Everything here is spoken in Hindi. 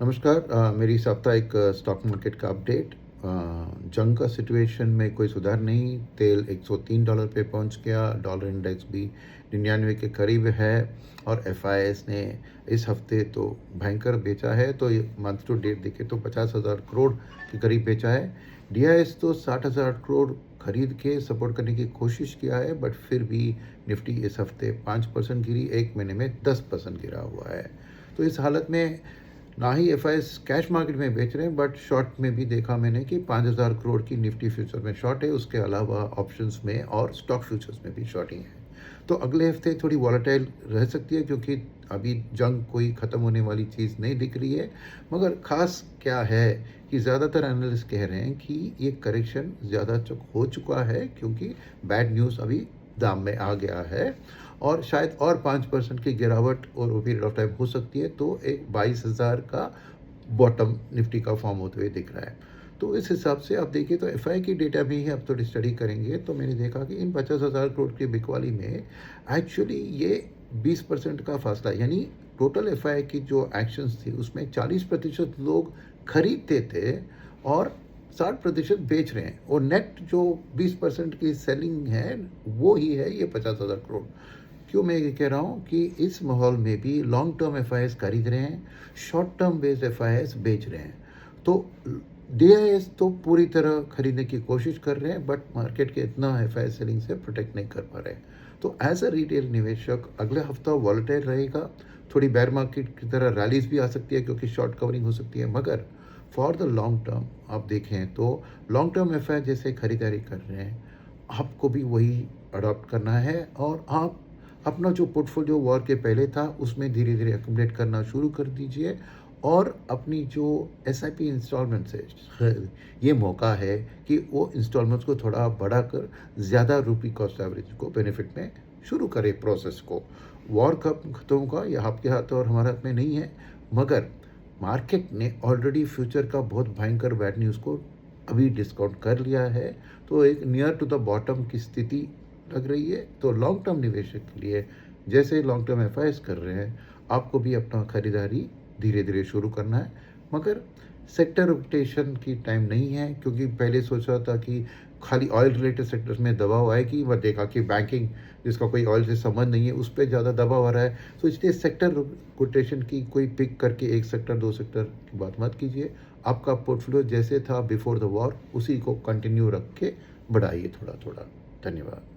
नमस्कार। मेरी साप्ताहिक स्टॉक मार्केट का अपडेट। जंग का सिचुएशन में कोई सुधार नहीं। तेल $103 पे पहुंच गया। डॉलर इंडेक्स भी 99 के करीब है और एफआईएस ने इस हफ्ते तो भयंकर बेचा है। तो मंथ टू डेट देखे तो 50,000 करोड़ के करीब बेचा है। डीआईएस तो 60,000 करोड़ खरीद के सपोर्ट करने की कोशिश किया है, बट फिर भी निफ्टी इस हफ्ते 5% गिरी, एक महीने में 10% गिरा हुआ है। तो इस हालत में ना ही एफआईएस कैश मार्केट में बेच रहे हैं, बट शॉर्ट में भी देखा मैंने कि 5,000 करोड़ की निफ्टी फ्यूचर में शॉर्ट है। उसके अलावा ऑप्शंस में और स्टॉक फ्यूचर्स में भी शॉर्टिंग है। तो अगले हफ्ते थोड़ी वॉलेटाइल रह सकती है, क्योंकि अभी जंग कोई ख़त्म होने वाली चीज़ नहीं दिख रही है। मगर ख़ास क्या है कि ज़्यादातर एनालिस्ट कह रहे हैं कि ये करेक्शन ज़्यादा हो चुका है, क्योंकि बैड न्यूज़ अभी दाम में आ गया है और शायद और 5% की गिरावट और वो पीरियड ऑफ टाइम हो सकती है। तो एक 22,000 का बॉटम निफ्टी का फॉर्म होते हुए दिख रहा है। तो इस हिसाब से आप देखिए तो एफआई की डेटा भी है, अब थोड़ी स्टडी करेंगे तो मैंने देखा कि इन 50,000 करोड़ की बिकवाली में एक्चुअली ये 20% का फासला, यानी टोटल एफआई की जो एक्शंस थी उसमें 40% लोग खरीदते थे और 60% बेच रहे हैं, और नेट जो 20% की सेलिंग है वो ही है ये 50,000 करोड़। क्यों मैं ये कह रहा हूँ कि इस माहौल में भी लॉन्ग टर्म एफआईएस खरीद रहे हैं, शॉर्ट टर्म बेस्ड एफआईएस बेच रहे हैं। तो डीआईएस तो पूरी तरह खरीदने की कोशिश कर रहे हैं, बट मार्केट के इतना एफआईएस सेलिंग से प्रोटेक्ट नहीं कर पा रहे। तो एज अ रिटेल निवेशक अगले हफ्ता वॉलेटाइल रहेगा। थोड़ी बेयर मार्केट की तरह रैलीज भी आ सकती है, क्योंकि शॉर्ट कवरिंग हो सकती है। मगर फॉर द लॉन्ग टर्म आप देखें तो लॉन्ग टर्म एफआई जैसे खरीदारी कर रहे हैं, आपको भी वही अडॉप्ट करना है। और आप अपना जो पोर्टफोलियो वॉर के पहले था उसमें धीरे धीरे अकोमोडेट करना शुरू कर दीजिए। और अपनी जो एसआईपी इंस्टॉलमेंट्स है, ये मौका है कि वो इंस्टॉलमेंट्स को थोड़ा बढ़ाकर ज़्यादा रुपी कॉस्ट एवरेज को बेनिफिट में शुरू करें प्रोसेस को। वॉर कब खत्म होगा यह आपके हाथ और हमारे हाथ में नहीं है, मगर मार्केट ने ऑलरेडी फ्यूचर का बहुत भयंकर बैड न्यूज़ को अभी डिस्काउंट कर लिया है। तो एक नियर टू द बॉटम की स्थिति लग रही है। तो लॉन्ग टर्म निवेशक के लिए जैसे लॉन्ग टर्म एफआईएस कर रहे हैं, आपको भी अपना खरीदारी धीरे धीरे शुरू करना है। मगर सेक्टर रोटेशन की टाइम नहीं है, क्योंकि पहले सोचा था कि खाली ऑयल रिलेटेड सेक्टर्स में दबाव आएगी, वह देखा कि बैंकिंग जिसका कोई ऑयल से संबंध नहीं है उस पर ज़्यादा दबाव आ रहा है। तो इसलिए सेक्टर रोटेशन की कोई पिक करके एक सेक्टर दो सेक्टर की बात मत कीजिए। आपका पोर्टफोलियो जैसे था बिफोर द वॉर उसी को कंटिन्यू रख के बढ़ाइए थोड़ा थोड़ा। धन्यवाद।